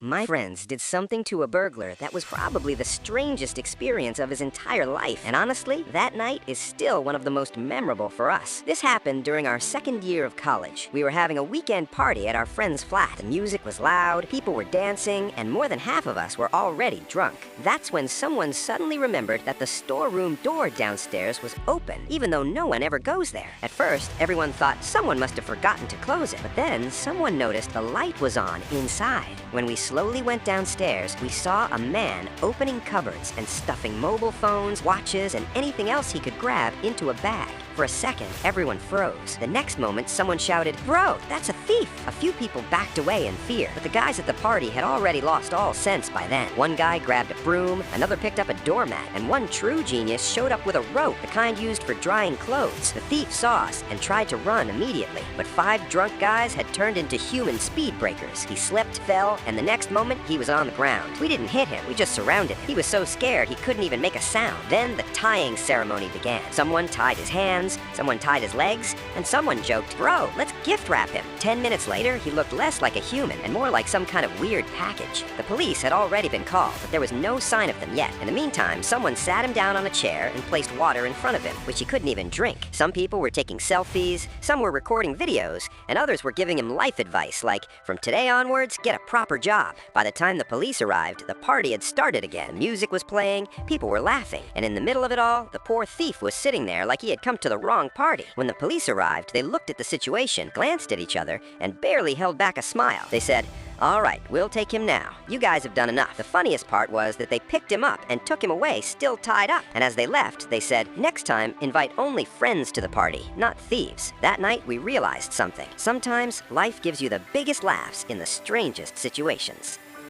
My friends did something to a burglar that was probably the strangest experience of his entire life. And honestly, that night is still one of the most memorable for us. This happened during our second year of college. We were having a weekend party at our friend's flat. The music was loud, people were dancing, and more than half of us were already drunk. That's when someone suddenly remembered that the storeroom door downstairs was open, even though no one ever goes there. At first, everyone thought someone must have forgotten to close it. But then, someone noticed the light was on inside. When we slowly went downstairs, we saw a man opening cupboards and stuffing mobile phones, watches, and anything else he could grab into a bag. For a second, everyone froze. The next moment, someone shouted, "Bro, that's a thief!" A few people backed away in fear, but the guys at the party had already lost all sense by then. One guy grabbed a broom, another picked up a doormat, and one true genius showed up with a rope, the kind used for drying clothes. The thief saw us and tried to run immediately, but 5 drunk guys had turned into human speed breakers. He slipped, fell, and the next moment, he was on the ground. We didn't hit him, we just surrounded him. He was so scared he couldn't even make a sound. Then the tying ceremony began. Someone tied his hands, someone tied his legs, and someone joked, "Bro, let's gift wrap him." 10 minutes later, he looked less like a human and more like some kind of weird package. The police had already been called, but there was no sign of them yet. In the meantime, someone sat him down on a chair and placed water in front of him, which he couldn't even drink. Some people were taking selfies, some were recording videos, and others were giving him life advice like, "From today onwards, get a proper job." By the time the police arrived, the party had started again. Music was playing, people were laughing, and in the middle of it all, the poor thief was sitting there like he had come to the wrong party. When the police arrived, they looked at the situation, glanced at each other, and barely held back a smile. They said, "All right, we'll take him now. You guys have done enough." The funniest part was that they picked him up and took him away, still tied up. And as they left, they said, "Next time, invite only friends to the party, not thieves." That night, we realized something. Sometimes, life gives you the biggest laughs in the strangest situations.